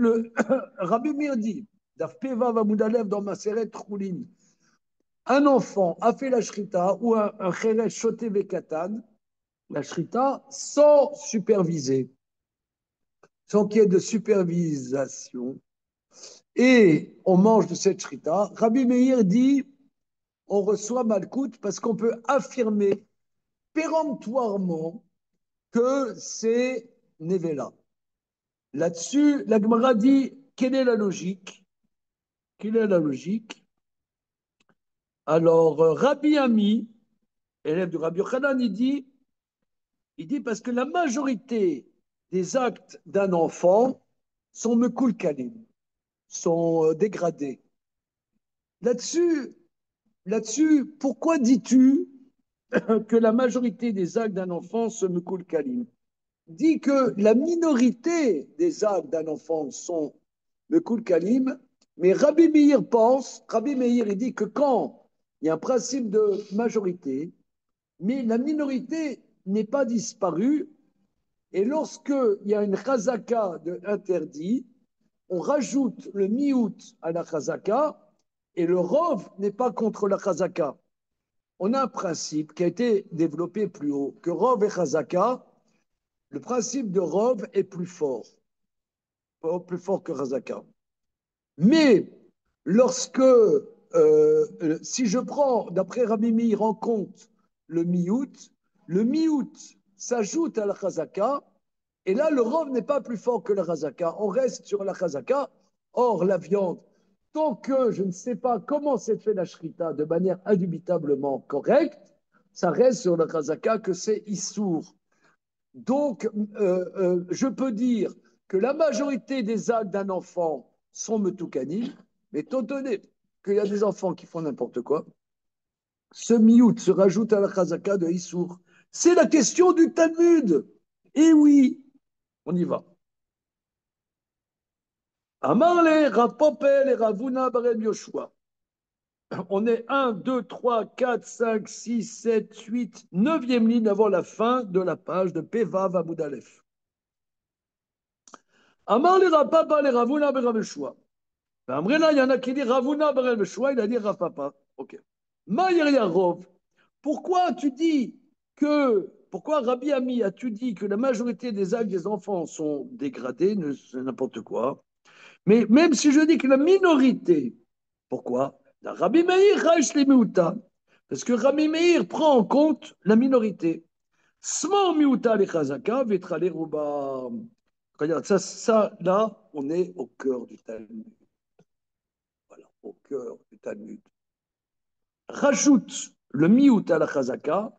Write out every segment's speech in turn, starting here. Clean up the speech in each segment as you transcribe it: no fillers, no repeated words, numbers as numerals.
le Rabbi Meir dit, Daf Peva Vamoudalev dans Maseret Choulin, un enfant a fait la shrita ou un cheresh shoté vekatan, la shrita, sans superviser, sans qu'il y ait de supervision, et on mange de cette shrita. Rabbi Meir dit, on reçoit Malkout parce qu'on peut affirmer péremptoirement que c'est Nevela. Là-dessus, la Gemara dit, quelle est la logique? Quelle est la logique? Alors, Rabbi Ami, élève de Rabbi Yochanan, il dit parce que la majorité des actes d'un enfant sont mekul kalim, sont dégradés. Là-dessus, pourquoi dis-tu que la majorité des actes d'un enfant sont mekul kalim? Dit que la minorité des actes d'un enfant sont mekul kalim, mais Rabbi Meir il dit que quand il y a un principe de majorité, mais la minorité n'est pas disparue, et lorsqu'il y a une chazaka de interdit, on rajoute le miout à la chazaka, et le rov n'est pas contre la chazaka. On a un principe qui a été développé plus haut, que rov et chazaka, le principe de rov est plus fort que chazaka. Mais lorsque, si je prends, d'après Rabbi Meir, en compte le miout s'ajoute à la chazaka, et là, le rov n'est pas plus fort que la chazaka. On reste sur la chazaka. Or, la viande, tant que je ne sais pas comment s'est fait la shrita de manière indubitablement correcte, ça reste sur la chazaka que c'est issour. Donc, je peux dire que la majorité des actes d'un enfant sont metoukanim, mais étant donné qu'il y a des enfants qui font n'importe quoi, ce miout se rajoute à la chazaka de issour. C'est la question du Talmud. Et oui, on y va. Amarle, Rav Popel et Ravuna Barem Yoshua. On est 1, 2, 3, 4, 5, 6, 7, 8, 9e ligne avant la fin de la page de Pevav Amoud Aleph. Amarle, Rav Papa, les Ravuna Barem Yoshua. Amrena, il y en a qui disent Ravuna Barem Yoshua, il a dit Rav Papa. Ok. Maïria Rov. Pourquoi tu dis que. Pourquoi Rabbi Ami as-tu dit que la majorité des actes des enfants sont dégradés, c'est n'importe quoi? Mais même si je dis que la minorité, pourquoi? Rabbi Meir, parce que Rabbi Meir prend en compte la minorité. Smo miuta le chazaka, vetra le ruba. Regarde, ça, là, on est au cœur du Talmud. Voilà, au cœur du Talmud. Rajoute le miut à la chazaka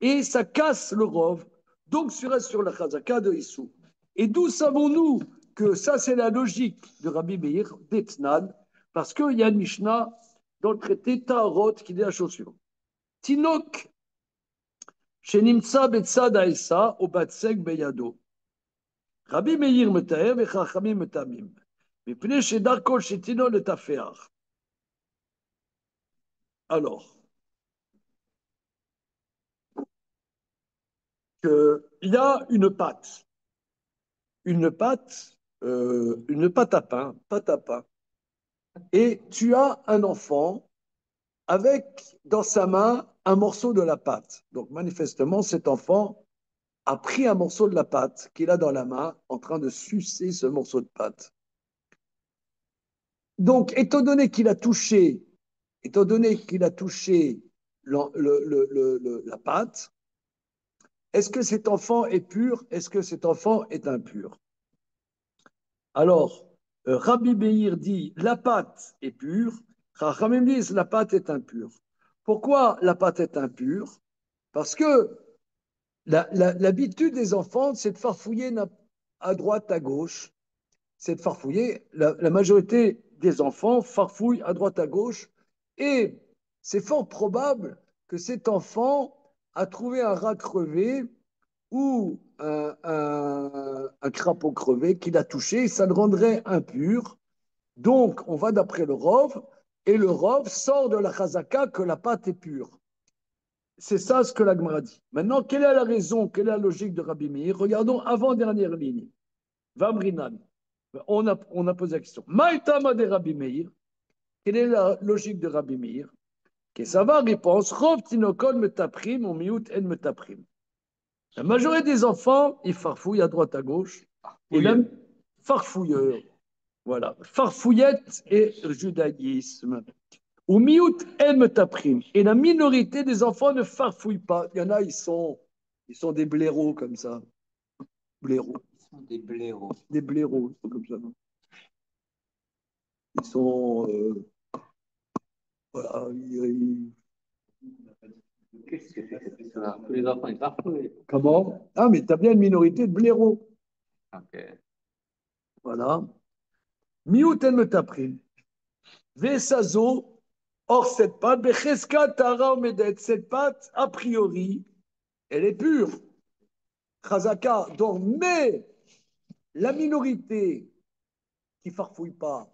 et ça casse le rov. Donc, tu restes sur la chazaka de Issou. Et d'où savons-nous que ça, c'est la logique de Rabbi Meir, d'Etnan, parce qu'il y a une Mishnah dans le traité Taharot qui dit la chose suivante. Tinok, shenimtsa betzad haesa, o batsek beyado. Rabbi Meir metaher, vechachamim metamim. Mipnei shedarko shetino le tafeach. Alors, il y a une pâte à pain, et tu as un enfant avec dans sa main un morceau de la pâte. Donc manifestement, cet enfant a pris un morceau de la pâte qu'il a dans la main en train de sucer ce morceau de pâte. Donc, étant donné qu'il a touché la pâte, est-ce que cet enfant est pur? Est-ce que cet enfant est impur? Alors, Rabbi Meir dit la pâte est pure, Chachamim disent la pâte est impure. Pourquoi la pâte est impure? Parce que l'habitude des enfants, c'est de farfouiller à droite, à gauche. C'est de farfouiller. La majorité des enfants farfouillent à droite, à gauche. Et c'est fort probable que cet enfant a trouvé un rat crevé ou un crapaud crevé qu'il a touché, ça le rendrait impur. Donc, on va d'après le Rov, et le Rov sort de la chazaka que la pâte est pure. C'est ça ce que la Gemara dit. Maintenant, quelle est la raison, quelle est la logique de Rabbi Meir? Regardons avant-dernière ligne. Vamrinan. On a posé la question. Maïtama de Rabbi Meir. Quelle est la logique de Rabbi Meir? Que ça va, réponse. Rov tinokol metaprim, ou miout en metaprim. La majorité des enfants, ils farfouillent à droite à gauche. Et même farfouilleur. Voilà. Farfouillette et judaïsme. Ou miout en metaprim. Et la minorité des enfants ne farfouillent pas. Il y en a, ils sont des blaireaux comme ça. Blaireaux. Ils sont des blaireaux. Des blaireaux, ils sont comme ça. Ils sont. Voilà, Qu'est-ce que c'est cette histoire? Tous les enfants, ils farfouillent. Comment? Ah, mais t'as bien une minorité de blaireaux. Ok. Voilà. Miouten metaprim. Vesazo, or cette pâte, becheska tara omedet. Cette pâte, a priori, elle est pure. Chazaka. Donc, mais la minorité qui farfouille pas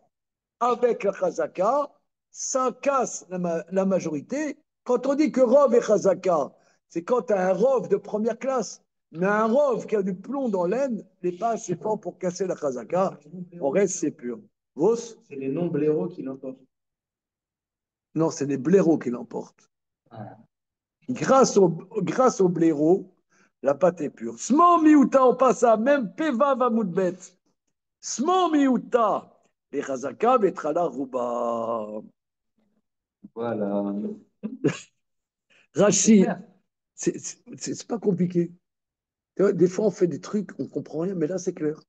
avec la chazaka, ça casse la majorité. Quand on dit que Rov et chazaka, c'est quand tu as un Rov de première classe, mais un Rov qui a du plomb dans l'aine n'est pas assez fort pour casser la chazaka. Au reste, c'est pur. Vos? C'est les non-blaireaux qui l'emportent. Non, c'est les blaireaux qui l'emportent. Voilà. Grâce au blaireau, la pâte est pure. Smo miuta, on passe à même peva vamoudbet. Smo miuta, les chazaka, vetrala rouba. Voilà. Rachid, c'est pas compliqué. Tu vois, des fois, on fait des trucs, on comprend rien, mais là, c'est clair.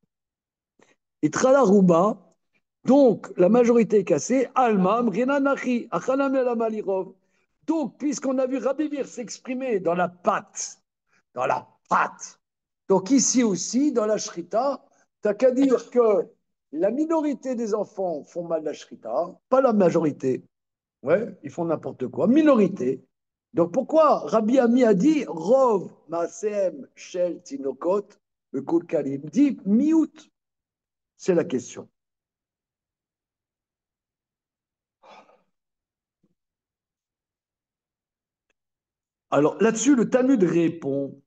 Et Tralarouba, donc, la majorité est cassée. Alma, Mrinanachi, Achanam Elamalirov. Donc, puisqu'on a vu Rabbi Meir s'exprimer dans la pâte, dans la pâte, donc ici aussi, dans la shrita, tu n'as qu'à dire que la minorité des enfants font mal la shrita, pas la majorité. Ouais, ils font n'importe quoi. Minorité. Donc pourquoi Rabbi Ami a dit Rov Maasem Shel Tinokot Bekul Kalim? Dit Miout. C'est la question. Alors là-dessus, le Talmud répond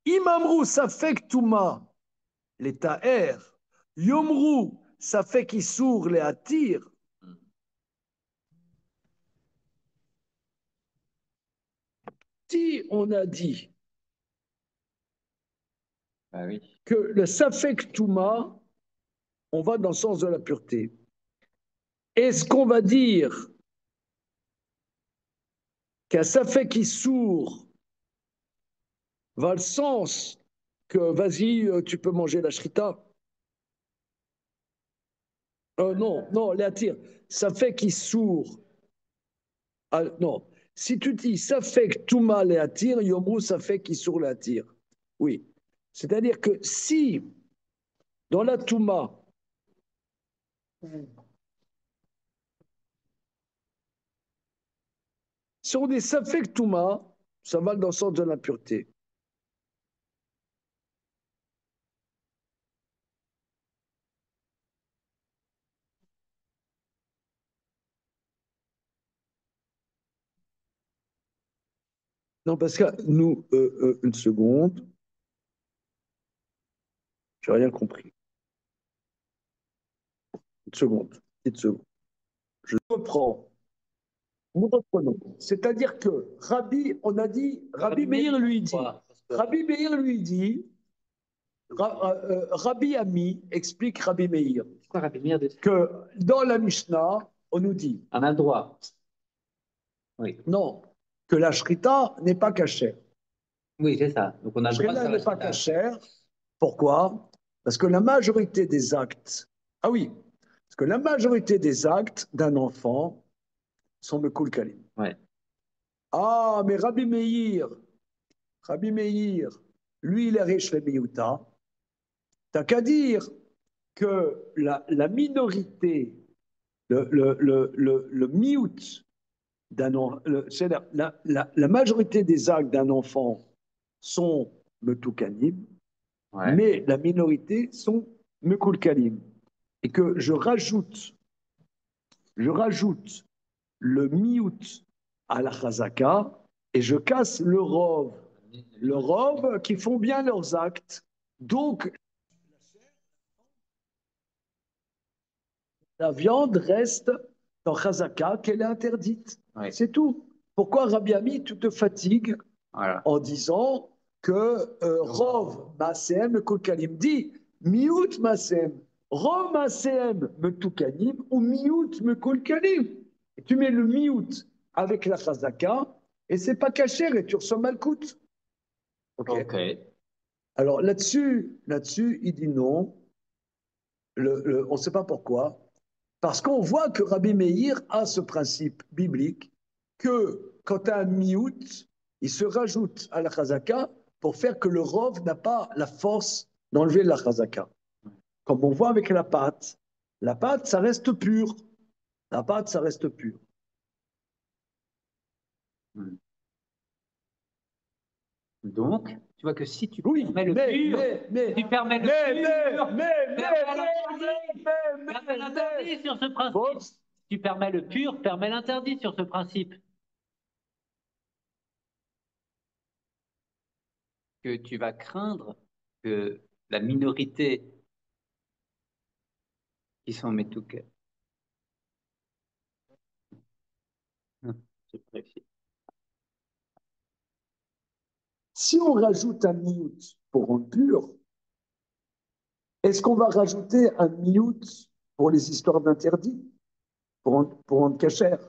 Imamru Safek Touma les Taher, Yomru Safek Issour les Atir. Si on a dit Bah oui. que le Safek Touma, on va dans le sens de la pureté. Est-ce qu'on va dire qu'un Safek Issour va le sens que vas-y, tu peux manger la shrita? Non, non, les attire. Ça fait qu'il sourd. Ah, non. Si tu dis ça fait que Touma les attire, Yomru, ça fait qu'il sourd les attire. Oui. C'est-à-dire que si, dans la Touma, si on dit ça fait que Touma, ça va dans le sens de l'impureté. Non, parce que nous, une seconde, j'ai rien compris. Une seconde, petite seconde. Je reprends. Nous reprenons. C'est-à-dire que Rabbi Meir lui dit, Rabbi Meir lui dit, Rabbi Ami explique Rabbi Meir Pourquoi Rabbi Meir dit que dans la Mishnah, on nous dit, on a le droit. Oui. non, que la shrita n'est pas cachère. Oui, c'est ça. Donc on a La le droit de shrita faire n'est la pas shrita. cachère. Pourquoi? Parce que la majorité des actes, ah oui, parce que la majorité des actes d'un enfant sont Mekul Kalim. Ouais. Ah, mais Rabbi Meir, lui, il est riche les Miyuta. T'as qu'à dire que la minorité, le miyut d'un enfant, c'est la majorité des actes d'un enfant sont metukanim, Ouais. mais la minorité sont mekulkanim. Et que je rajoute le miyut à la chazaka et je casse le rov qui font bien leurs actes. Donc, La viande reste dans Chazaka qu'elle est interdite. Oui, C'est tout. Pourquoi, Rabbi Ami, tu te fatigues voilà. en disant que Rov Masem Kulkalim dit Miout Masem, Rov Masem Metukalim ou Miout Mekulkalim. Et tu mets le Miout avec la Chazaka et c'est pas caché et tu reçois Malkout. Ok. Ok. Alors là-dessus, il dit non. On ne sait pas pourquoi. Parce qu'on voit que Rabbi Meir a ce principe biblique que quand tu as un miout, il se rajoute à la chazaka pour faire que le rov n'a pas la force d'enlever la chazaka. Comme on voit avec la pâte, ça reste pur. La pâte, ça reste pur. Hmm. Donc, tu vois que si tu Oui, permets le pur, tu permets le pur, permets l'interdit sur ce principe. Tu permets le pur, permets l'interdit sur ce principe. Que tu vas craindre que la minorité qui sont métouquets. J'ai pas réussi. Si on rajoute un miout pour rendre pur, est-ce qu'on va rajouter un miout pour les histoires d'interdit, pour rendre cachère?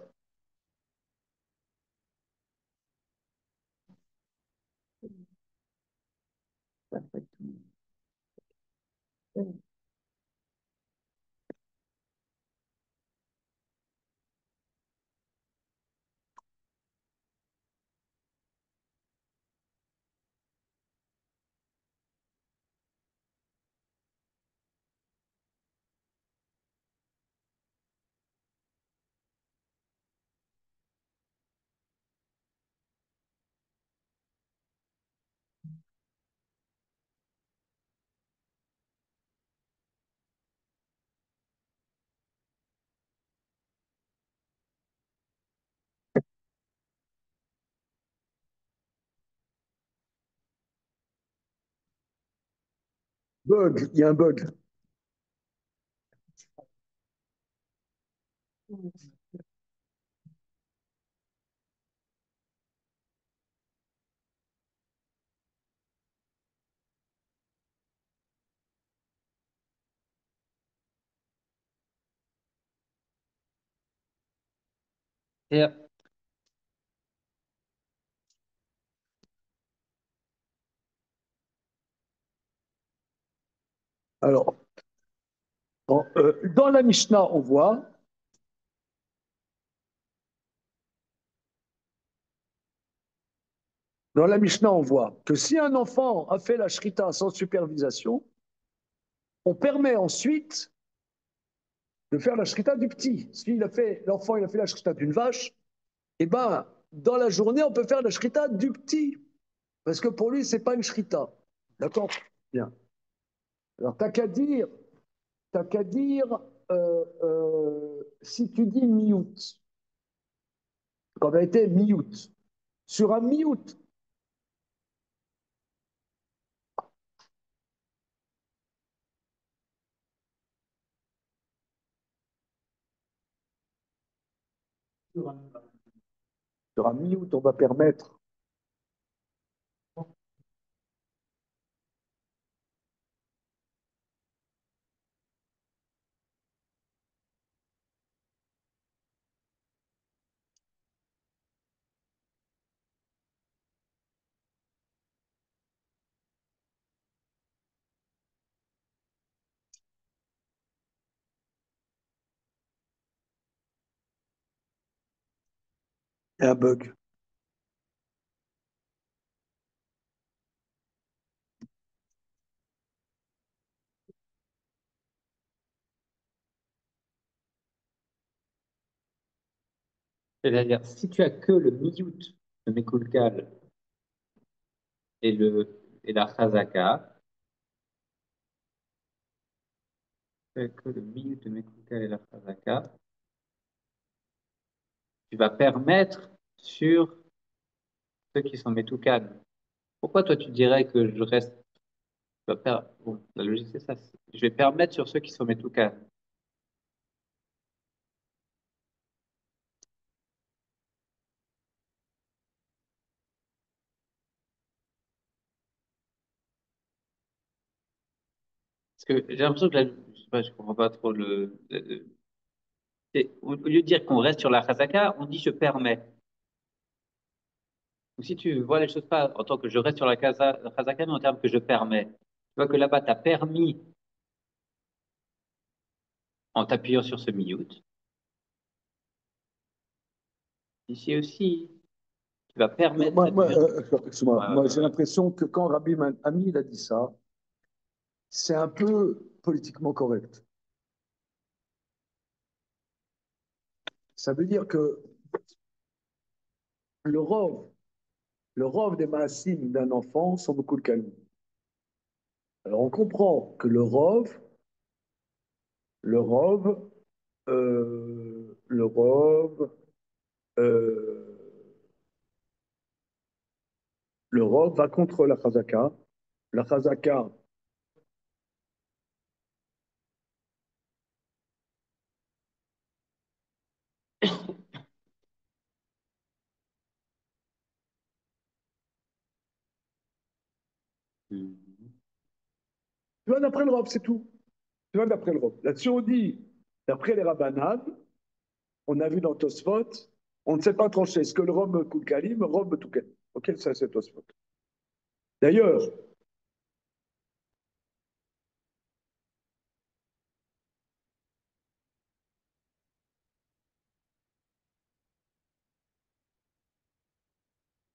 Bug, il y a un bug. Et, Alors, dans la Mishnah, on voit que si un enfant a fait la shrita sans supervision, on permet ensuite de faire la shrita du petit. Si l'enfant il a fait la shrita d'une vache, eh ben, dans la journée, on peut faire la shrita du petit. Parce que pour lui, c'est pas une shrita. D'accord? Bien. Alors, t'as qu'à dire si tu dis miout, qu'en vérité, miout. Sur un miout, sur un miout, on va permettre. Il y a un bug. c'est-à-dire, si tu as que le miyut de Mekulkal et la chazaka, que le miyut de Mekulkal et la chazaka, tu vas permettre sur ceux qui sont Metoukan. Pourquoi toi tu dirais que je reste. Bon, la logique c'est ça. Je vais permettre sur ceux qui sont Metoukan. que j'ai l'impression que je sais pas, je comprends pas trop au lieu de dire qu'on reste sur la chazaka, on dit je permets. Donc si tu vois les choses pas en tant que je reste sur la chazaka, mais en termes que je permets. Tu vois que là-bas, tu as permis en t'appuyant sur ce miyut. Ici aussi, tu vas permettre cette Excuse-moi, moi j'ai l'impression que quand Rabbi Ami il a dit ça, c'est un peu politiquement correct. Ça veut dire que le rov, le rov des maasim d'un enfant sont beaucoup de calme. Alors on comprend que le rov, le rov, euh, le rov va contre la chazaka. La chazaka, tu vois d'après le rov, c'est tout. Tu vois d'après le rov. Là-dessus on dit, d'après les rabbanan, on a vu dans Tosfot, on ne sait pas trancher. Est-ce que le rov coule kalim, rov tout kalim. Ok, ça c'est Tosfot. D'ailleurs,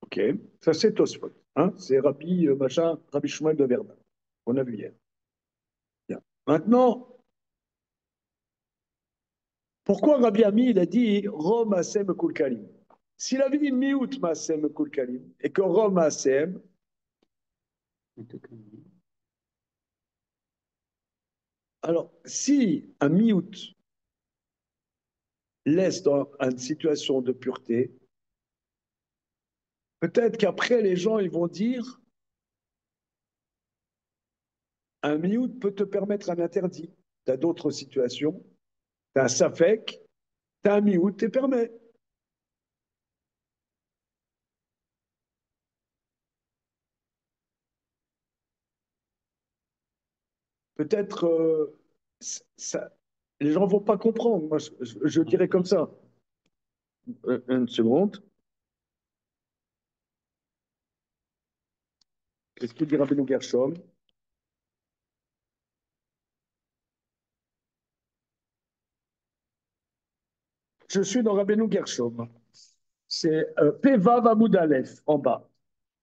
ok, ça c'est Tosfot. Hein, c'est Rabbi machin, Rabbi Shmuel de Verdun. On a vu hier. Bien. Maintenant, pourquoi Rabbi Ami il a dit Rom Asem Kul Kalim? S'il avait dit Miout Masem Kul Kalim et que Rom Asem, alors si un Miout laisse dans une situation de pureté, peut-être qu'après les gens ils vont dire un Miout peut te permettre un interdit. Tu as d'autres situations, tu as un Safek, tu as un Miout, te permet. Peut-être ça, les gens ne vont pas comprendre. Moi, je dirais comme ça. Une seconde. Qu'est-ce qu'il dit Rabbeinu Gershom? Je suis dans Rabbeinu Gershom. C'est Pevav Amoud Aleph, en bas.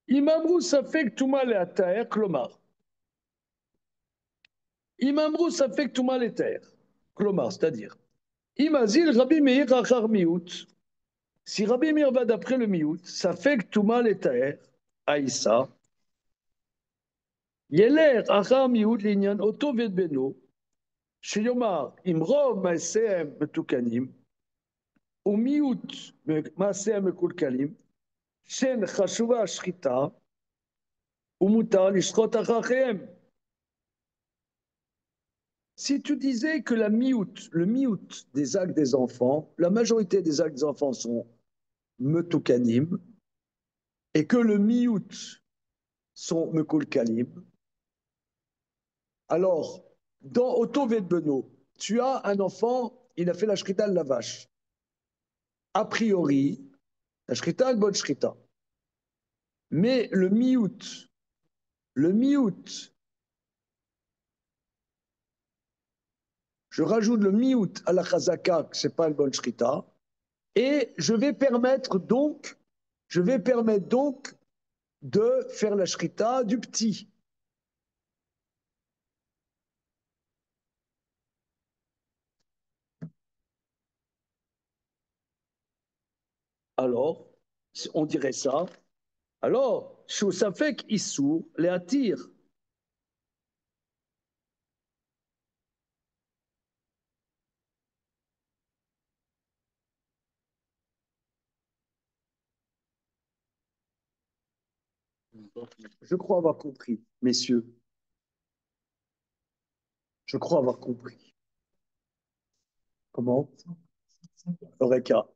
Imamrou Safek Touma Leataer, Klomar. Imamrou Safek Touma Leataer, Klomar, c'est-à-dire. Imazil Rabbi Meir Achar Miout. Si Rabbi Meir va d'après le Miout, Safek Touma Leataer, Aïssa. Yeler Achar Miout Linyan Oto Vedbeno. שיאמר, אם רוב מעשיהם מתוקנים, ומיעוט מעשיהם מקולקלים, שאין חשובה השחיטה, ומותר לשחוט אחריהם. Si tu disais que le miout des actes des enfants, la majorité des actes des enfants sont metoukanim, et que le miout sont mekulkalim, alors, dans Otto Vedbeno, tu as un enfant, il a fait la shrita de la vache. A priori, la shrita est une bonne shrita. Mais le miout, je rajoute le miout à la chazaka, que ce n'est pas une bonne shrita, et je vais permettre donc de faire la shrita du petit. Alors, on dirait ça. Alors, ça fait qu'Issou les attire. Je crois avoir compris, messieurs. Je crois avoir compris. Comment? Eureka.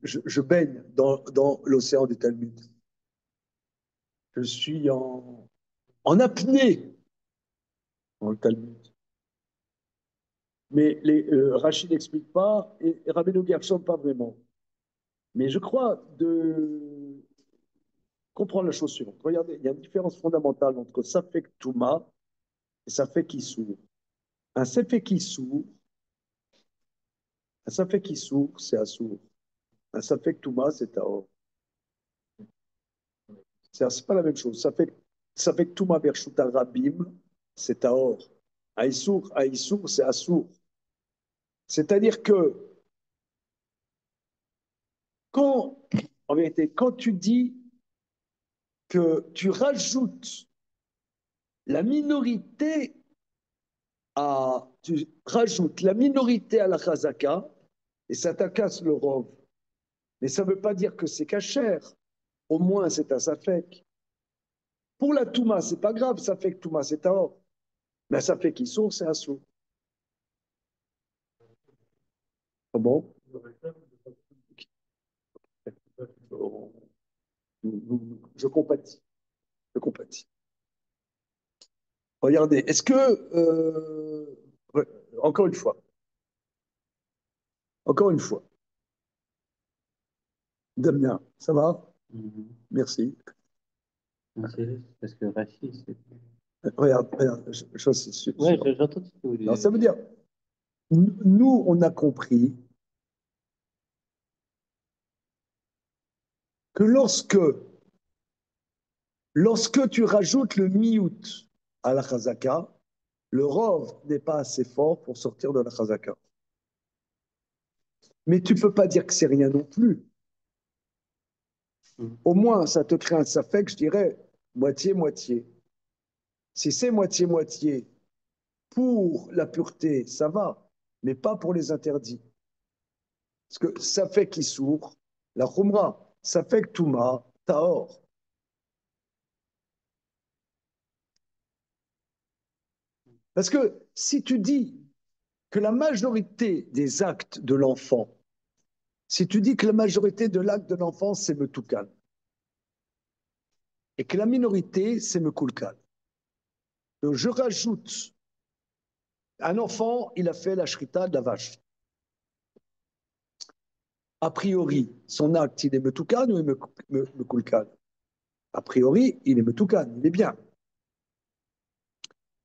Je baigne dans l'océan du Talmud. Je suis en apnée dans le Talmud. Mais Rachid n'explique pas et Rabbeinu Gershom pas vraiment. Mais je crois de comprendre la chose suivante. Regardez, il y a une différence fondamentale entre Safek Touma et Safek Issour. Un Safek Issour, un Safek Issour, c'est Assour. Un Safek Touma, c'est Taor. C'est pas la même chose. Safek Touma Bershut Rabim, c'est Taor. Aïssour, c'est Assour. C'est-à-dire que quand, en vérité, quand tu dis que tu rajoutes la minorité tu rajoutes la minorité à la chazaka et ça t'acasse le rov. Mais ça ne veut pas dire que c'est cachère. Au moins, c'est un safek. Pour la touma, c'est pas grave, ça fait que touma, c'est taor. Mais ça fait qu'ils sont, c'est un sou. Ah bon? Je compatis. Je compatis. Regardez, est-ce que, ouais, encore une fois, encore une fois, Damien, ça va? Mhm. Merci. Non, c'est juste parce que Rachid, c'est. Regarde, Ouais, j'entends ce que vous non, dites. ça veut dire, nous, on a compris que lorsque tu rajoutes le miout à la chazaka, le rov n'est pas assez fort pour sortir de la chazaka. Mais tu ne peux pas dire que c'est rien non plus. Mhm. Au moins, ça te crée un safek, je dirais, moitié-moitié. Si c'est moitié-moitié pour la pureté, ça va, mais pas pour les interdits. Parce que safek issour, la khumra, safek touma, taor. Parce que si tu dis que la majorité des actes de l'enfant, si tu dis que la majorité de l'acte de l'enfant, c'est Metoukan, et que la minorité, c'est Mekoulkan, donc je rajoute, un enfant, il a fait la shrita de la vache. A priori, son acte, il est Metoukan ou il est Mekoulkan? A priori, il est Metoukan, il est bien.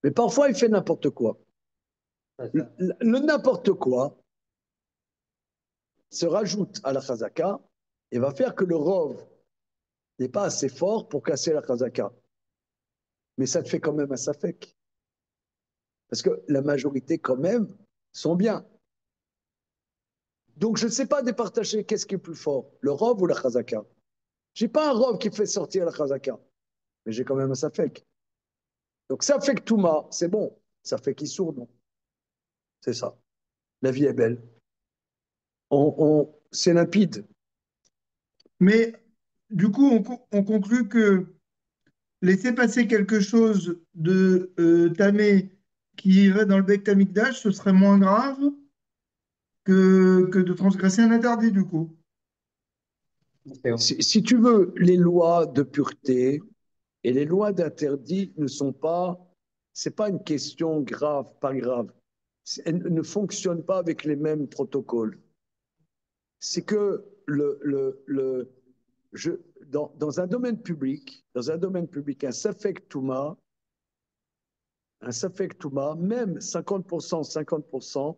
Mais parfois, il fait n'importe quoi. Le n'importe quoi se rajoute à la chazaka et va faire que le rov n'est pas assez fort pour casser la chazaka. Mais ça te fait quand même un safek. Parce que la majorité, quand même, sont bien. Donc, je ne sais pas départager qu'est-ce qui est plus fort, le rov ou la chazaka. Je n'ai pas un rov qui fait sortir la chazaka, mais j'ai quand même un safek. Donc, safek touma, c'est bon. Safek issour, non. C'est ça. La vie est belle. C'est limpide. Mais du coup, on conclut que laisser passer quelque chose de tamé qui irait dans le bec tamikdash, ce serait moins grave que de transgresser un interdit, du coup. Si tu veux, les lois de pureté et les lois d'interdit ne sont pas, c'est pas une question grave, pas grave. Elles ne fonctionnent pas avec les mêmes protocoles. C'est que dans un domaine public, un safek touma, même 50%, 50%,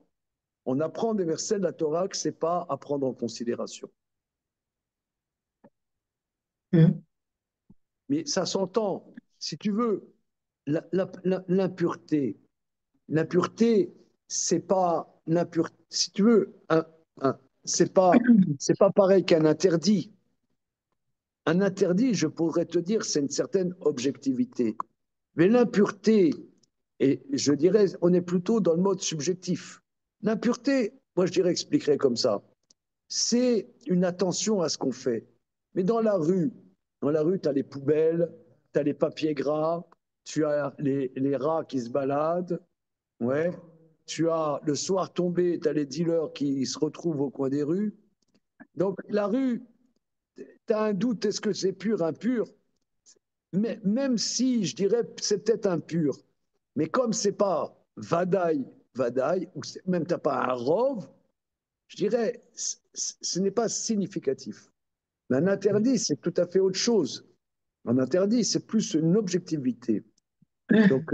on apprend des versets de la Torah que c'est pas à prendre en considération. Hein. Mais ça s'entend. Si tu veux, l'impureté, l'impureté, c'est pas l'impureté. Si tu veux, c'est pas pareil qu'un interdit. Un interdit, je pourrais te dire, c'est une certaine objectivité. Mais l'impureté, et je dirais, on est plutôt dans le mode subjectif. L'impureté, moi je dirais, expliquerait comme ça. C'est une attention à ce qu'on fait. Mais dans la rue, tu as les poubelles, tu as les papiers gras, tu as les rats qui se baladent, ouais. Tu as le soir tombé, tu as les dealers qui se retrouvent au coin des rues. Donc la rue, tu as un doute, est-ce que c'est pur, impur? Mais même si je dirais c'est peut-être impur, mais comme c'est pas Vadaï Vadaï, ou même tu n'as pas un rov, je dirais, ce n'est pas significatif. Mais un interdit, c'est tout à fait autre chose. Un interdit, c'est plus une objectivité. Donc,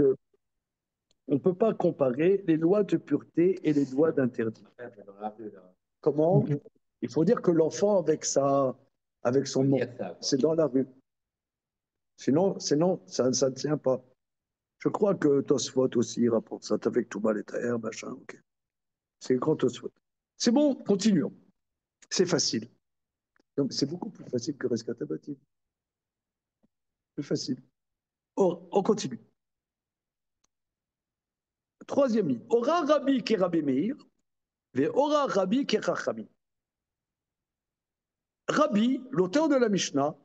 on ne peut pas comparer les lois de pureté et les lois d'interdit. Comment? Il faut dire que l'enfant, avec son nom, c'est dans la rue. Sinon, ça ne tient pas. Je crois que Tosfot aussi rapporte ça avec tout mal et taher, machin. Okay. C'est le grand Tosfot. C'est bon, continuons. C'est facile. C'est beaucoup plus facile que Rescatabatim. Plus facile. On continue. Troisième ligne. Ora Rabbi ke Rabbi Meir, ve Ora Rabbi ke Chachamim. Rabbi, l'auteur de la Mishnah,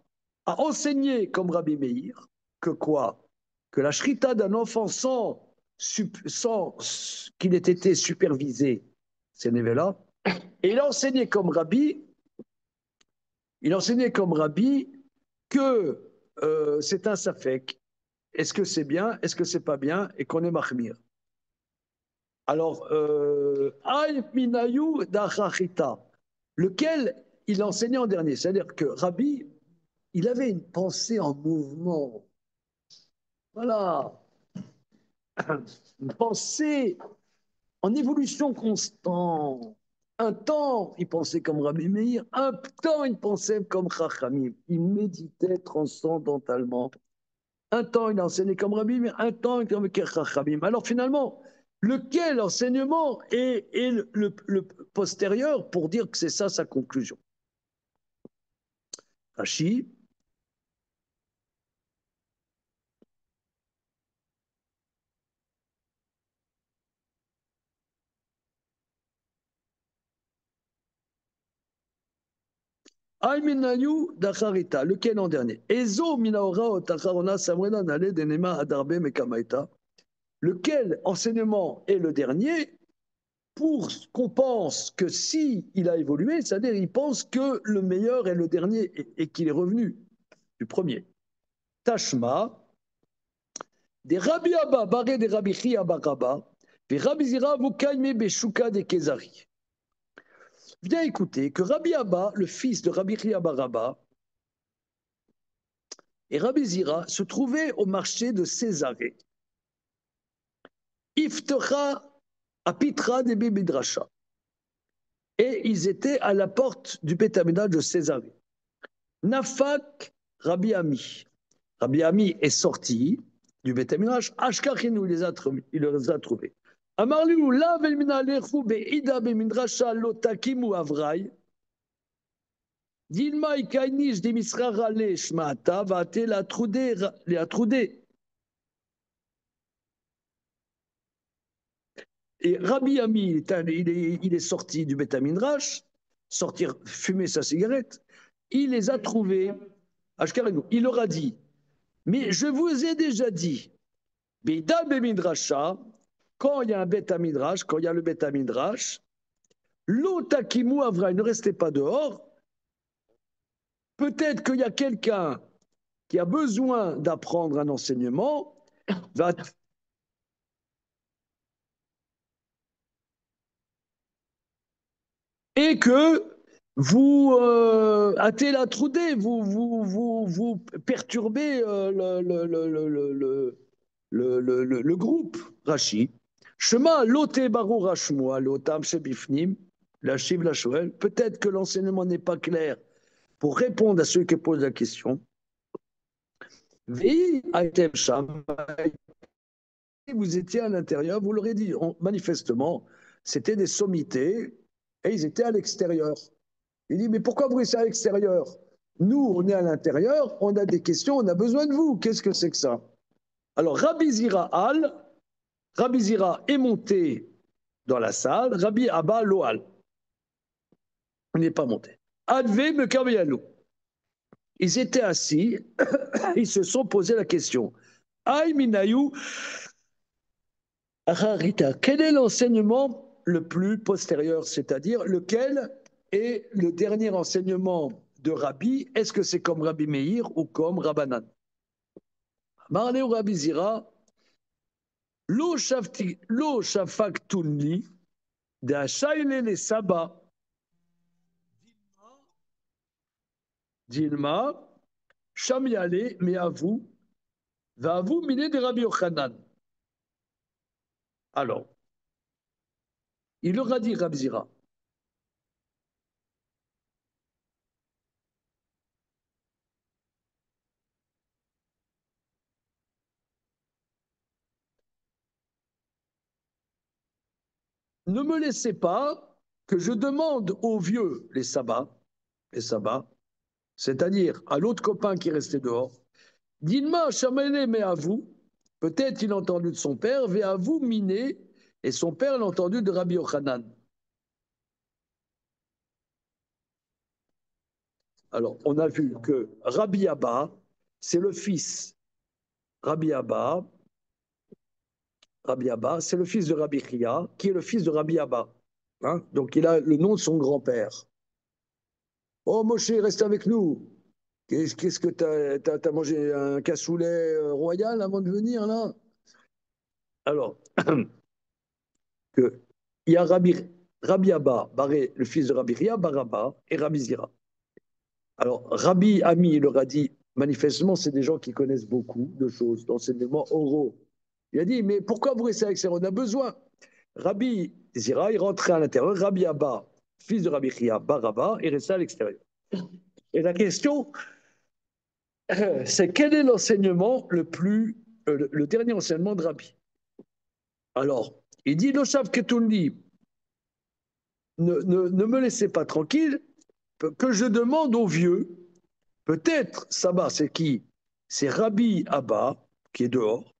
a enseigné comme Rabbi Meir que quoi? Que la shrita d'un enfant sans qu'il ait été supervisé, c'est Nevela. Et il a enseigné comme Rabbi, que c'est un safek. Est-ce que c'est bien? Est-ce que c'est pas bien? Et qu'on est mahmir. Alors, Minayu d'Achachita, lequel il enseignait en dernier. C'est-à-dire que Rabbi, il avait une pensée en mouvement. Voilà. Une pensée en évolution constante. Un temps, il pensait comme Rabbi Meir. Un temps, il pensait comme Chachamim. Il méditait transcendentalement. Un temps, il enseignait comme Rabbi Meir. Un temps, comme Chachamim. Alors finalement, lequel enseignement est le postérieur pour dire que c'est ça sa conclusion? Rashi. Alminayu d'acharita, lequel en dernier? Ezo minaora otacharona samrena nale denema adarbe mekamaita. Lequel enseignement est le dernier pour qu'on pense que si il a évolué, c'est-à-dire il pense que le meilleur est le dernier et qu'il est revenu du premier. Tashma, des Rabbi Abba, barré des Rabbi Chia Baraba, des Rabbi Zira, Vukaime Beshuka de Kezari. Viens écouter que Rabbi Abba, le fils de Rabbi Chia Baraba, et Rabbi Zira se trouvaient au marché de Césarée. Iftecha apitra de Bidrasha. Et ils étaient à la porte du Beth Amidrash de Césarée. Nafak Rabbi Ami. Rabbi Ami est sorti du Beth Amidrash. Ashkachinu, il les a trouvés. Amarliu, la velminalechu be'ida be'midrasha lotakimu avrai. Dilma ikainish de misrarale shmata vate la troudé. Et Rabbi Ami, il est sorti du Beth Amidrash, sortir fumer sa cigarette. Il les a trouvés. Il leur a dit, mais je vous ai déjà dit, Beida Bemidrasha, quand il y a un Beth Amidrash, quand il y a le Beth Amidrash, l'otakimu avra, ne restez pas dehors. Peut-être qu'il y a quelqu'un qui a besoin d'apprendre un enseignement, et que vous hâtez la troudée, vous perturbez le groupe. Rashi. Shema lote barou rashmoa lotam shebifnim la shiv la shoel. Peut-être que l'enseignement n'est pas clair pour répondre à ceux qui posent la question. Vi aitem sham. Vous étiez à l'intérieur, vous l'aurez dit. Manifestement, c'était des sommités et ils étaient à l'extérieur. Il dit, mais pourquoi vous restez à l'extérieur? Nous, on est à l'intérieur, on a des questions, on a besoin de vous. Qu'est-ce que c'est que ça? Alors, Rabbi Zira est monté dans la salle, Rabbi Abba Loal. Il n'est pas monté. Adve Mekaveyalou. Ils étaient assis, ils se sont posé la question. Aï Minayou Acharita. Quel est l'enseignement le plus postérieur, c'est-à-dire lequel est le dernier enseignement de Rabbi? Est-ce que c'est comme Rabbi Meir ou comme Rabbanan? Marlé ou Rabbi Zira, Lo shafaktunli de Hachayle les Saba. Dilma, Shamiale, mais à vous, va à vous miner de Rabbi Yochanan. Alors, il leur a dit Rabzira. Ne me laissez pas que je demande aux vieux, les sabbats, c'est-à-dire à l'autre copain qui restait dehors, Dilma, Shamiale, mais à vous, peut-être il a entendu de son père, va à vous miner, et son père l'a entendu de Rabbi Yochanan. Alors, on a vu que Rabbi Abba, c'est le fils. Rabbi Abba, c'est le fils de Rabbi Chia, qui est le fils de Rabbi Abba. Hein, donc, il a le nom de son grand-père. Oh, Moshe, reste avec nous. Qu'est-ce que t'as mangé un cassoulet royal avant de venir, là? Alors, que, il y a Rabbi Abba, le fils de Rabbi Chia, Baraba, et Rabbi Zira. Alors, Rabbi Ami leur a dit, manifestement, c'est des gens qui connaissent beaucoup de choses, d'enseignements oraux. Il a dit, mais pourquoi vous restez avec ça? On a besoin. Rabbi Zira, il rentrait à l'intérieur. Rabbi Abba, fils de Rabbi Chia, Baraba, il restait à l'extérieur. Et la question, c'est quel est l'enseignement le dernier enseignement de Rabbi? Alors, il dit, Noshav Ketundi, ne me laissez pas tranquille, que je demande aux vieux. Peut-être, Sabah, c'est qui? C'est Rabbi Abba, qui est dehors.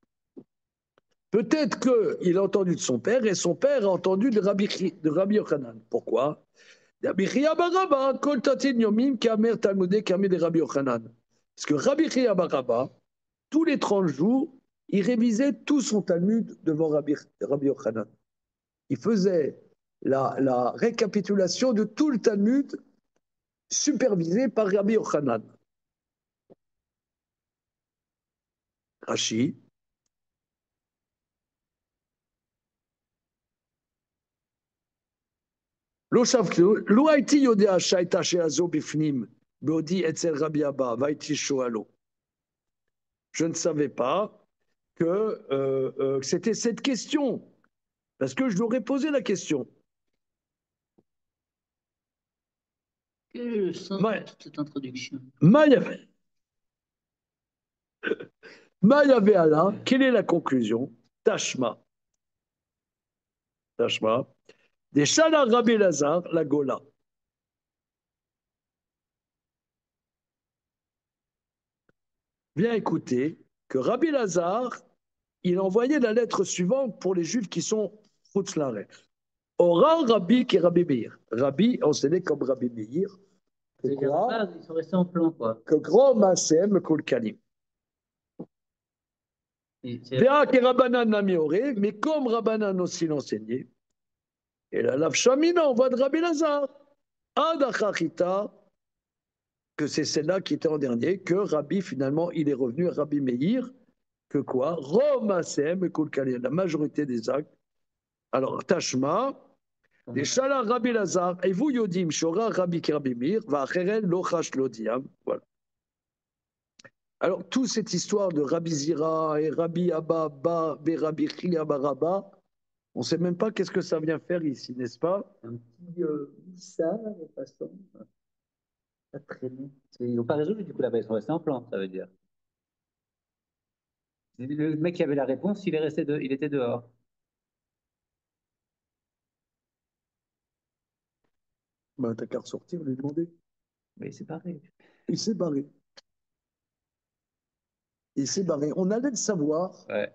Peut-être qu'il a entendu de son père, et son père a entendu de Rabbi Yochanan. Pourquoi? Rabbi Chia Baraba, Kol Tatin Yomim, Kamer Talmudé, Kamer de Rabbi Yochanan. Parce que Rabbi Chia Baraba, tous les 30 jours, il révisait tout son Talmud devant Rabbi Yochanan. Il faisait la récapitulation de tout le Talmud supervisé par Rabbi Yochanan. Rashi, לא שבקו, לו הייתי יודע שהייתה שעזו בפנים, בעודי אצל רבי אבא, והייתי שואלו. Je ne savais pas que c'était cette question, parce que je lui aurais posé la question. Quel est le sens de toute cette introduction? Maïavé Allah, quelle est la conclusion? Tashma. Tashma. Des Shala Rabbi Lazar, la Gola. Viens écouter que Rabbi Lazar, il a envoyé la lettre suivante pour les Juifs qui sont Chutzlarech. Ora Rabbi qui est Rabbi Meir. Rabbi, enseigné comme Rabbi Meir. Ils sont restés en plan, quoi. Que grand Masem Kulkanim. Véa qui Rabbanan Namioré, mais comme Rabbanan aussi l'enseignait, et la Lavshamina, on voit de Rabbi Lazar. Adachachita, que c'est celle-là qui était en dernier, que Rabbi, finalement, il est revenu à Rabbi Meir, que quoi? Romasem Kulkanim, la majorité des actes. Alors, Tashma, les Shala Rabbi Lazar, et vous Yodim, Shora Rabbi Rabbi Meir, va Acheren Lochash Lodiam. Voilà. Alors, toute cette histoire de Rabbi Zira et Rabbi Abba, Rabbi Chia Baraba, on ne sait même pas qu'est-ce que ça vient faire ici, n'est-ce pas? Un petit ça, de façon. Pas traîner. Ils n'ont pas résolu du coup là-bas, ils sont restés en plan, ça veut dire. Le mec qui avait la réponse, il était dehors. Ben, t'as qu'à ressortir, lui demander. Mais il s'est barré. Il s'est barré. Il s'est barré. On allait le savoir. Ouais.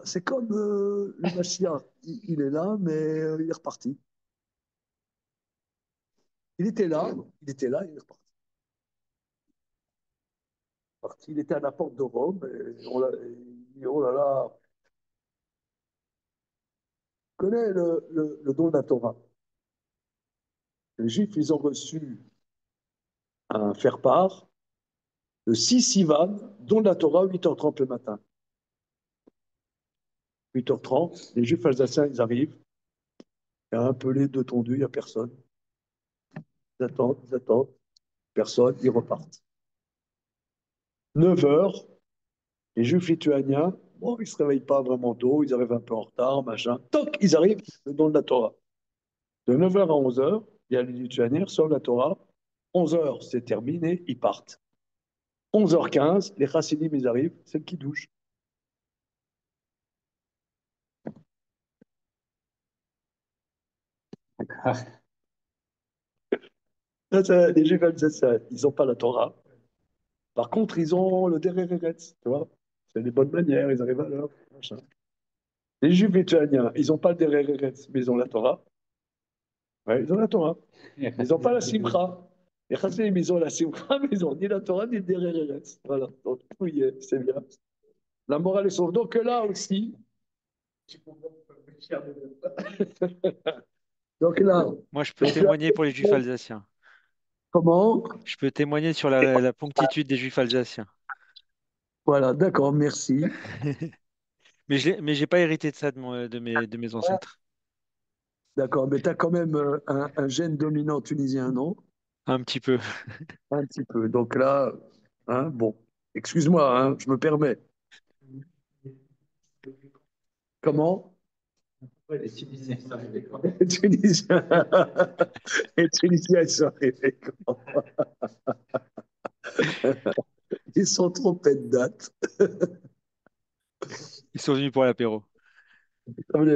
C'est comme le Mashiach. Il est là, mais il est reparti. Il était là, il est reparti. Il était à la porte de Rome, et dit, oh là là, tu connais le don de la Torah. Les Juifs, ils ont reçu un faire-part le 6 Sivan, don de la Torah, 8h30 le matin. 8h30, les Juifs alsaciens, ils arrivent. Il y a un pelé, deux tondus, il n'y a personne. Ils attendent, personne, ils repartent. 9h, les Juifs lituaniens, bon, ils ne se réveillent pas vraiment tôt, ils arrivent un peu en retard, machin. Toc, ils arrivent, le don de la Torah. De 9h à 11h, il y a les Lituaniens, reçoivent la Torah. 11h, c'est terminé, ils partent. 11h15, les Chassidim, ils arrivent, c'est le Kiddush. D'accord. Les Juifs alsaciens, ils n'ont pas la Torah. Par contre, ils ont le Derech Eretz, tu vois. C'est des bonnes manières, ils arrivent à l'heure, machin. Les Juifs lituaniens, ils n'ont pas le Derech Eretz, mais ils ont la Torah. Ouais, ils ont la Torah. Ils n'ont pas la Simcha. Les Chassidim, ils ont la Simcha, mais ils n'ont ni la Torah ni le Derech Eretz. Voilà, donc oui, c'est bien. La morale est sauve. Donc là aussi, donc là, Moi, je peux donc là, témoigner pour les Juifs alsaciens. comment? Je peux témoigner sur la promptitude des Juifs alsaciens. Voilà, d'accord, merci. Mais j'ai pas hérité de ça de mes ancêtres. D'accord, mais tu as quand même un gène dominant tunisien, non? Un petit peu. Un petit peu. Donc là, hein, bon, excuse-moi, hein, je me permets. Comment? Ouais, les Tunisiens sont arrivés quand Les Tunisiens, les Tunisiens, ils sont arrivés quand? Ils sont trompés de date. Ils sont venus pour l'apéro.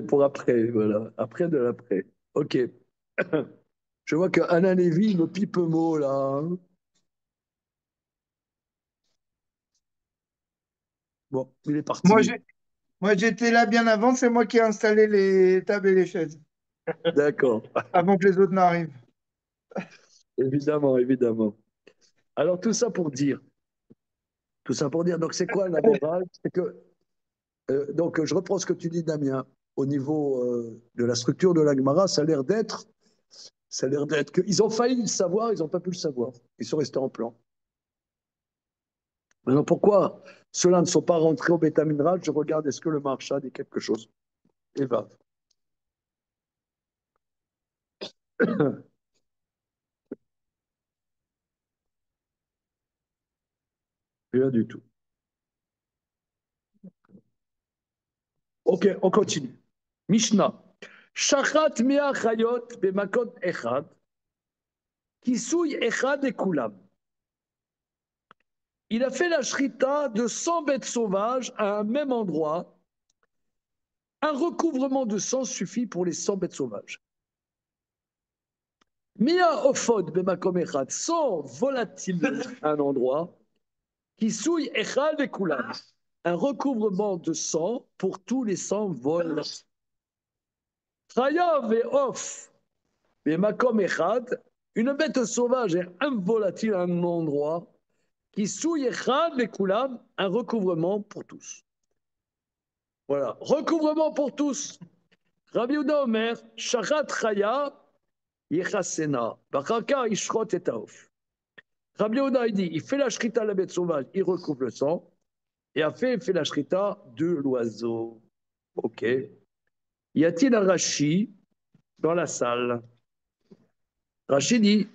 Pour après, voilà. Après de l'après. OK. Je vois que Alain Lévy me pipe mot là, hein. Bon, il est Moi, parti. j'ai, moi, j'étais là bien avant, c'est moi qui ai installé les tables et les chaises, D'accord. avant que les autres n'arrivent. Évidemment, évidemment. Alors tout ça pour dire, donc c'est quoi la morale? C'est que, donc je reprends ce que tu dis, Damien, au niveau de la structure de la Gemara, ça a l'air d'être qu'ils ont failli le savoir, ils n'ont pas pu le savoir. Ils sont restés en plan. Maintenant, pourquoi ceux-là ne sont pas rentrés au Beth Midrash? Je regarde, est-ce que le marcha dit quelque chose? Et va. Rien du tout. Ok, on continue. Mishnah. Shachat mea chayot bemakot echad, kisui echad et kulam. Il a fait la shrita de 100 bêtes sauvages à un même endroit. Un recouvrement de sang suffit pour les 100 bêtes sauvages. Mia ofod bemakom echad, 100 volatiles à un endroit. Kisui echad et kulam. Un recouvrement de sang pour tous les 100 vols. Chayav et off bemakom echad, une bête sauvage et un volatile à un endroit. Kisui echad et kulam, un recouvrement pour tous. Voilà, recouvrement pour tous. Rabbi Yehuda Omer, Shachat Chaya, Yechasena, Bachaka Ishrot et Taof. Rabbi Yehuda, il dit, il fait la shrita à la bête sauvage, il recouvre le sang, et après, il fait la shrita de l'oiseau. Ok. Y a-t-il un Rashi dans la salle? Rashi dit,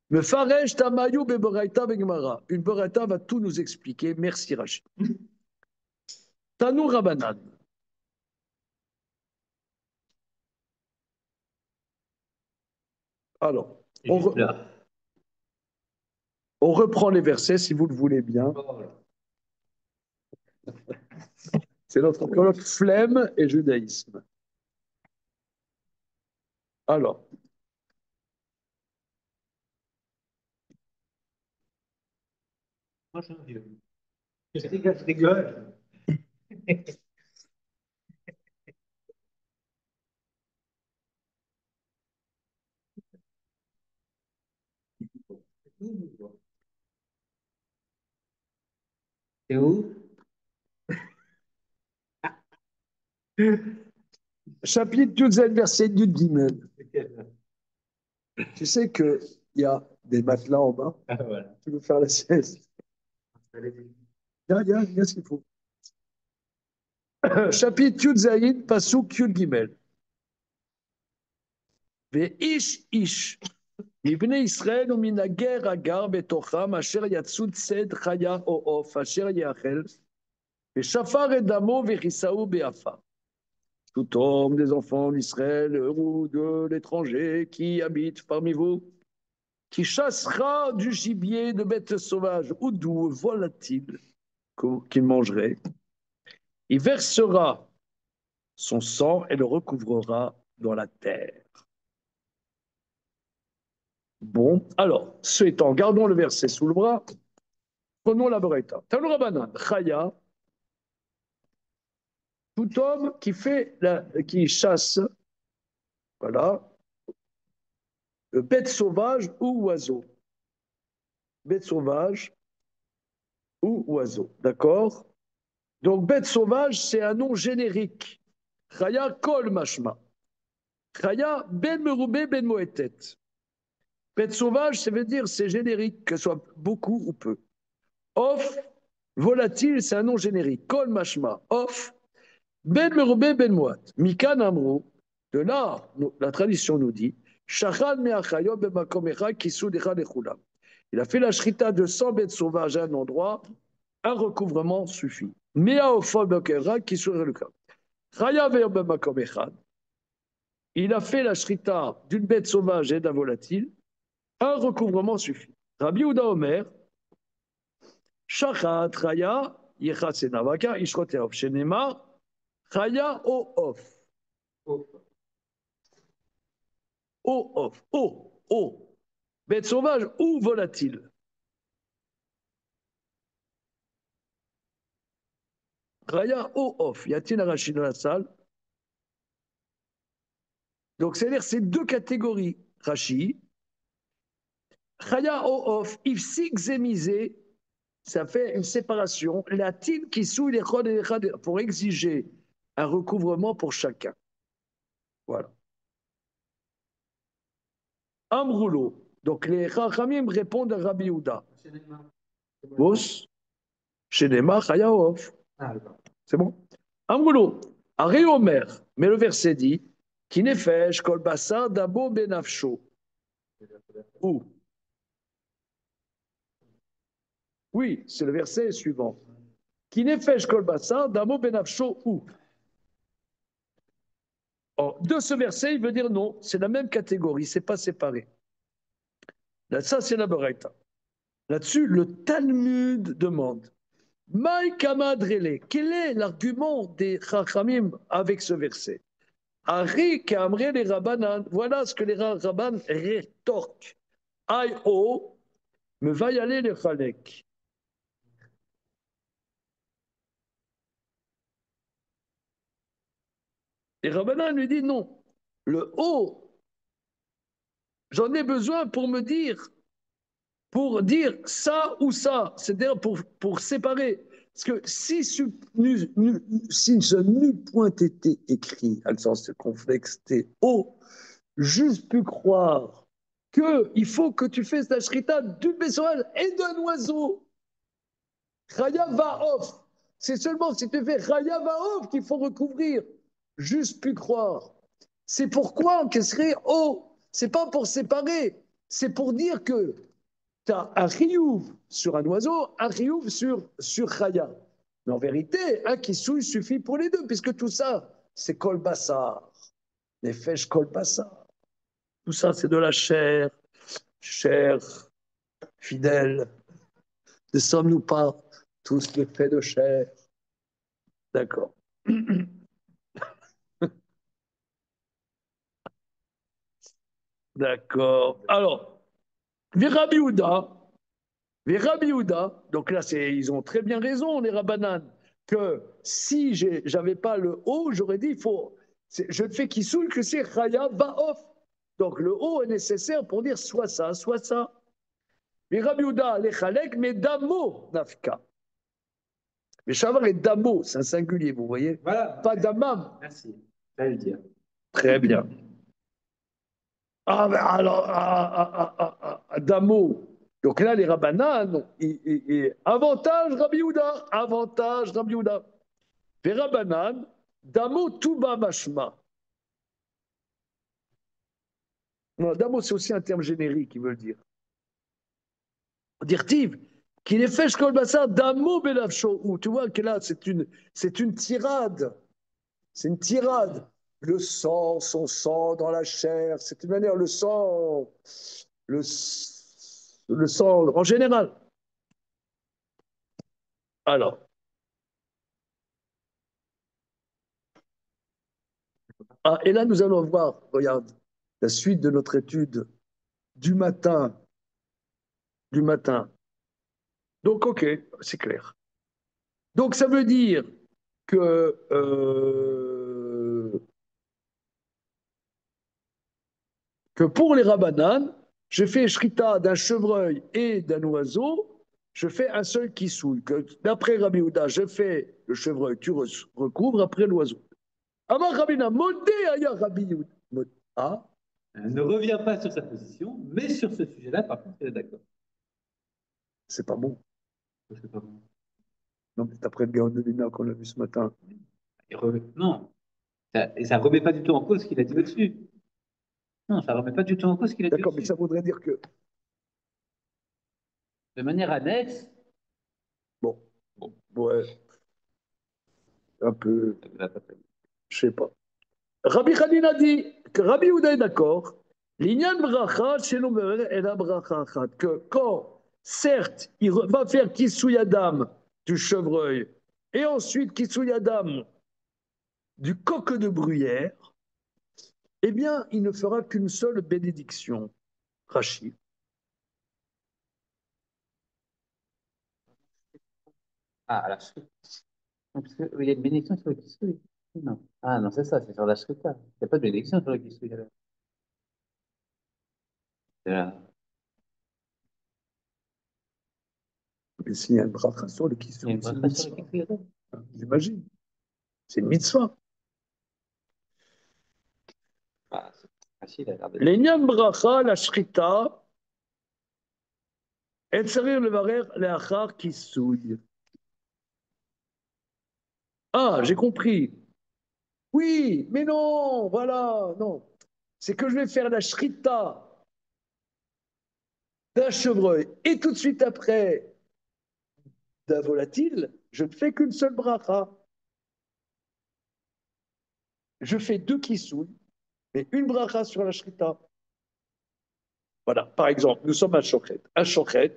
me faresh tamayou beboraita begmara. Une boraita va tout nous expliquer. Merci Rashi. Tanou Rabanan. Alors, Juste là. on reprend les versets si vous le voulez bien. C'est notre colloque flemme et judaïsme. Alors, Moi, je rigole. Je rigole. C'est où? chapitre 12, verset du Gimel. Tu sais qu'il y a des matelas en bas. Ah, voilà. Tu veux faire la sieste? Il y a ce qu'il faut. chapitre Yud Zayin, Pasuk Yud Gimel. ואיש איש מבני ישראל ומן הגר הגר בתוכם אשר יצאו צד חיה או עוף אשר יאכל ושפר את דמו וכיסהו ביעפר. Tout homme des enfants d'Israël ou de l'étranger qui habite parmi vous, qui chassera du gibier de bêtes sauvages ou d'où volatile qu'il mangerait, il versera son sang et le recouvrera dans la terre. Bon, alors, ce étant, gardons le verset sous le bras, prenons la Braïta. Talmud Rabbanan, Chaya, tout homme qui chasse, voilà, bête sauvage ou oiseau. Bête sauvage ou oiseau, d'accord? Donc, bête sauvage, c'est un nom générique. Chaya kol mashma. Chaya ben meroubé ben moetet. Bête sauvage, ça veut dire c'est générique, que ce soit beaucoup ou peu. Off, volatile, c'est un nom générique. Kol mashma. Off, ben meroubé ben moat. Mikan amrou. De là, la tradition nous dit, Shachal me'achayot b'makom echad kisud echad lechulam. Il a fait la shrita de 100 bêtes sauvages à un endroit, un recouvrement suffit. Mea ofol b'kera kisud echad lechulam. Chaya ve'yom b'makom echad. Il a fait la shrita d'une bête sauvage et d'un volatile, un recouvrement suffit. Rabbi Yehuda Omer, Shachat Chaya Yechat Senavaka Ishroteov Shenema Chaya O Off. O Off. O. Bête sauvage ou volatile. Chaya O Off. Y a-t-il un Rachid dans la salle? Donc, c'est-à-dire c'est deux catégories. Rachid. Chaya O Off. Ifsik Zemizé. Ça fait une séparation. La tine qui souille les chod et les chad pour exiger un recouvrement pour chacun. Voilà. Amroulo. Donc les Chachamim répondent à Rabbi Yehuda. Bos, Shenema, Chayaof. C'est bon? Amroulo. Aré Omer. Mais le verset dit qui nefesh kol basar dabo benafsho. Où? Oui, c'est le verset suivant. Qui nefesh kol basar dabo benafsho où? Or, de ce verset, il veut dire non, c'est la même catégorie, c'est pas séparé. Là, ça, c'est la Baraita. Là-dessus, le Talmud demande Maï Kamadrele, quel est l'argument des Chachamim avec ce verset? Ari Kamre les Rabbanan, voilà ce que les Rabban rétorquent. Aïe oh, me va y aller les Chalek. Les Rabbanan lui disent non. Le haut, j'en ai besoin pour dire ça ou ça, c'est-à-dire pour séparer. Parce que si ce n'eût point été écrit, à le sens complexité, haut, juste pu croire qu'il faut que tu fasses la shrita d'une bestiole et d'un oiseau. Chaya va off. C'est seulement si tu fais Chaya va off qu'il faut recouvrir. Juste pu croire. C'est pourquoi qu'elle serait haut. C'est pas pour séparer. C'est pour dire que tu as un chiyuv sur un oiseau, un chiyuv sur Chaya. Mais en vérité, un qui souille suffit pour les deux, puisque tout ça, c'est kol bassar. Les fèches kol bassar. Tout ça, c'est de la chair fidèle. Ne sommes-nous pas tous des faits de chair? D'accord. D'accord. Alors, Rabbi Yehuda, donc là, ils ont très bien raison, les Rabbanan, que si j'avais pas le haut, j'aurais dit, je ne fais qu'il saoule que c'est Chaya Ba'of. Donc le haut est nécessaire pour dire soit ça, soit ça. Mais Rabbi Yehuda, les Chalek, mais Damo Nafka. Mais Shavar est Damo, c'est un singulier, vous voyez? Voilà. Pas Damam. Merci. Ça le dire. Très bien. Ah, ben alors, Damo. Donc là, les Rabbanan, avantage Rabbi Yehuda, avantage Rabbi Yehuda. Verabanan, Damo Tuba Mashma. Non, Damo, c'est aussi un terme générique, ils veulent dire. Dirtiv, qu'il est fait Shkol Bassar, Damo Belavsho. Tu vois que là, c'est une tirade. C'est une tirade. Le sang, son sang dans la chair, c'est une manière, le, le sang en général. Alors, ah, et là, nous allons voir, regarde, la suite de notre étude du matin. Du matin. Donc, ok, c'est clair. Donc, ça veut dire que pour les rabbanan, je fais shrita d'un chevreuil et d'un oiseau, je fais un seul kissouille. D'après Rabbi Houda, je fais le chevreuil, tu recouvres après l'oiseau. Amar Rabina, modé aya Rabbi Houda. Ah, Ne reviens pas sur sa position, mais sur ce sujet-là, par contre, il est d'accord. c'est pas bon. C'est pas bon. Non, mais d'après le Gaon de Lina qu'on a vu ce matin. Non, et ça ne remet pas du tout en cause ce qu'il a dit au-dessus. Non, ça ne remet pas du tout en cause ce qu'il a dit D'accord, mais au-dessus. ça voudrait dire que. De manière annexe, Bon, ouais, un peu, je sais pas. Rabbi Khalil a dit que Rabbi Houda est d'accord. L'ignan bracha chez l'omer et la bracha achat. Que quand, certes, il va faire kisuyadam du chevreuil et ensuite kisuyadam du coq de bruyère, eh bien, il ne fera qu'une seule bénédiction. Rachid. ah, la shrita. Parce qu'il y a une bénédiction sur le kissouille. Non. Ah non, c'est ça, c'est sur la shrita. Il n'y a pas de bénédiction sur le kissouille. Mais s'il y a une bracha sur le Il y a kisui, une c'est une bracha sur le mitzvah. kissouille. J'imagine. C'est une mitzvah. Ah, c'est facile à regarder. L'ignan bracha, la shrita, et sarir le varer, le achar kisui. Ah, j'ai compris. Oui, mais non, voilà, non. C'est que je vais faire la shrita d'un chevreuil et tout de suite après d'un volatile, je ne fais qu'une seule bracha. Je fais deux kissouilles, mais une bracha sur la shrita. Voilà, par exemple, nous sommes à Chochet. À Chochet,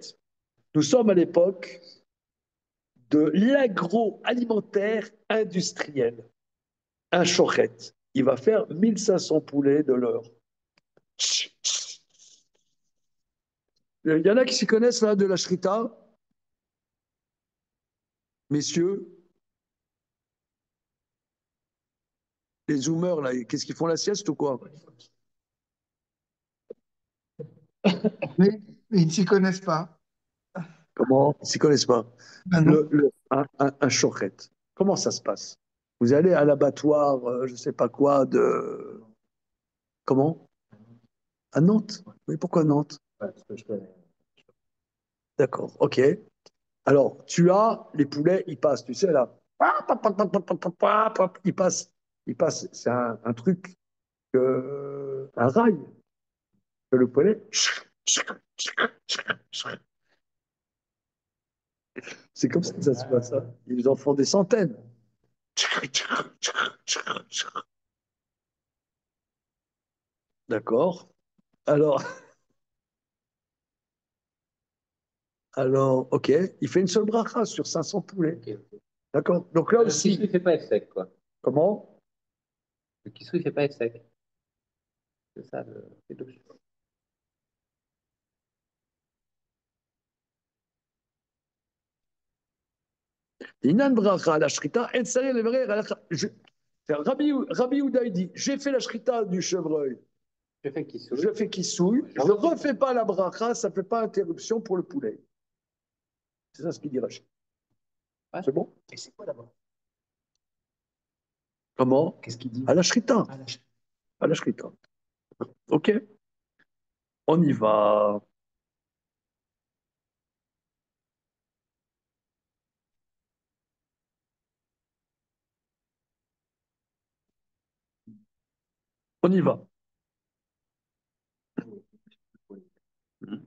nous sommes à l'époque de l'agroalimentaire industriel. Un Chochet, il va faire 1500 poulets de l'heure. Il y en a qui s'y connaissent là de la shrita, messieurs, les zoomers là, qu'est-ce qu'ils font la sieste ou quoi? Mais ils ne s'y connaissent pas. Comment? Ils s'y connaissent pas. Ben non. Un chochet. Comment ça se passe? Vous allez à l'abattoir, je ne sais pas quoi, de. Comment? À Nantes? Oui, pourquoi Nantes? D'accord, ok. Alors, tu as les poulets, ils passent, tu sais, là. Ils passent. C'est un truc, un rail, que le poulet. C'est comme ça que ça se passe. Hein. Ils en font des centaines. D'accord. Alors, ok, il fait une seule bracha sur 500 poulets. Ok. D'accord. Donc là Le aussi, kissouille ne fait pas être sec, quoi. comment? Le kissouille ne fait pas être sec. C'est ça, c'est douche. Inan bracha la shrita, et tsaré le vrai. Rabbi Houda, il dit, j'ai fait la shrita du chevreuil, Je fais kissouille. je fais kissouille, je ne refais pas la bracha, ça ne fait pas interruption pour le poulet. C'est ça ce qu'il dit Rachid. Ouais. C'est bon? Et c'est quoi d'abord? Comment? Qu'est-ce qu'il dit? À la shrita. Ah, la ch- À la shrita. Ok, on y va. On y va.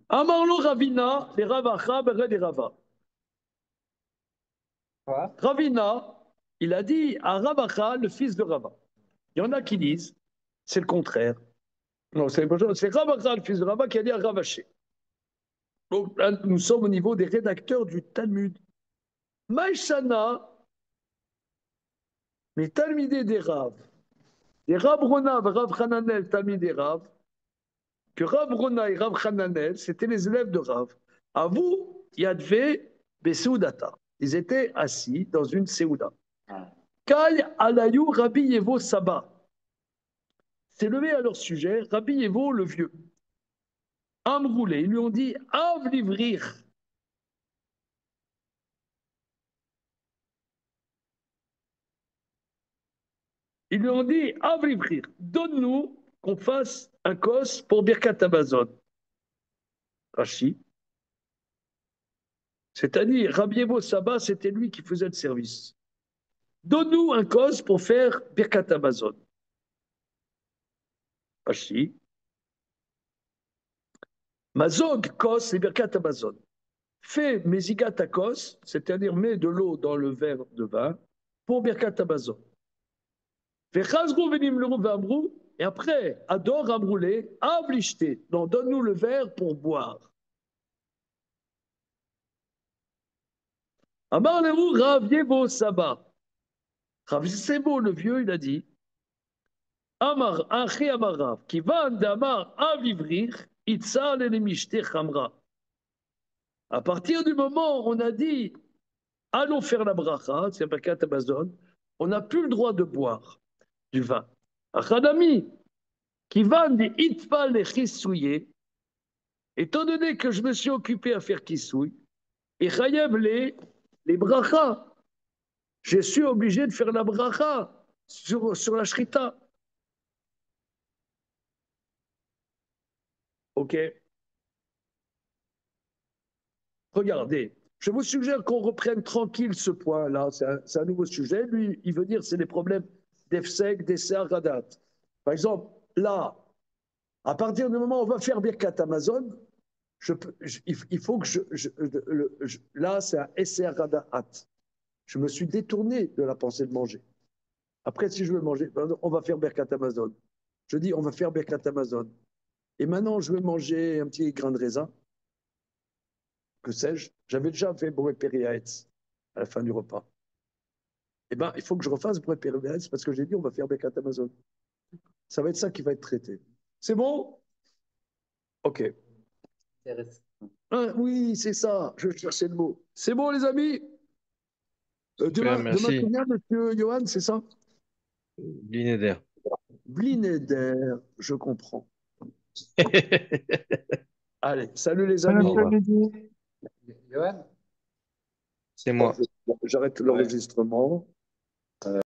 Amarlo Ravina, les Ravacha, les Rava. Quoi? Ravina, il a dit à Ravacha, le fils de Rava. Il y en a qui disent, c'est le contraire. Non, c'est Ravacha, le fils de Rava, qui a dit à Ravaché. Donc là, nous sommes au niveau des rédacteurs du Talmud. Maïshana, les Talmidés des Rav, les Rav Rona, Rav Hananel, Talmidés Rav, que Rav Rona et Rav Hananel, c'était les élèves de Rav. À vous, Yadve, Beseudata. Ils étaient assis dans une Seouda. Kai Alayou Rabbi Yevo Saba. S'est levé à leur sujet Rabbi Yevo le vieux. Amroulé, ils lui ont dit Av livrir. Ils lui ont dit Av livrir, donne-nous qu'on fasse un kos pour Birkat Amazon. Rashi. C'est-à-dire, Rabbi Yevo Saba, c'était lui qui faisait le service. Donne-nous un kos pour faire Birkat Amazon. Rashi. Mazog kos et Birkat Amazon. Fais Mezigat kos, c'est-à-dire mets de l'eau dans le verre de vin pour Birkat Amazon. Et après, Ador Amroulé, Avlishté. Non, donne-nous le verre pour boire. Amar Lehu Rav Yevo Saba. Rav Sebo, le vieux, il a dit Amar, Achi Amarav, qui va d'Amar Avivrir, Itzar Lelemishte Chamra. À partir du moment où on a dit allons faire la bracha, c'est pas qu'à Amazon, on n'a plus le droit de boire du vin. Achadami, qui va de Itpa le Chisouye, étant donné que je me suis occupé à faire Kisouy, et Chayev les brachas, je suis obligé de faire la bracha sur la shrita. Ok. Regardez, je vous suggère qu'on reprenne tranquille ce point-là. C'est un nouveau sujet. Lui, il veut dire c'est les problèmes d'Efsek, d'Esser, Radat. Par exemple, là, à partir du moment où on va faire Birkat Amazon, il faut que là, c'est un Esser, Radat. Je me suis détourné de la pensée de manger. Après, si je veux manger, on va faire Birkat Amazon. Je dis, on va faire Birkat Amazon. Et maintenant, je veux manger un petit grain de raisin. Que sais-je? J'avais déjà fait Boré Périaetz à la fin du repas. Eh bien, il faut que je refasse Boré Périaetz parce que j'ai dit, on va faire Birkat Amazon. Ça va être ça qui va être traité. C'est bon? Ok. Intéressant. Ah, oui, c'est ça. Je cherchais le mot. C'est bon, les amis? Super, Demain, merci. combien, monsieur Johan, c'est ça? Blinéder. Blinéder, je comprends. Allez, salut les Bon amis. Au revoir. après-midi. Johan? C'est moi. J'arrête l'enregistrement.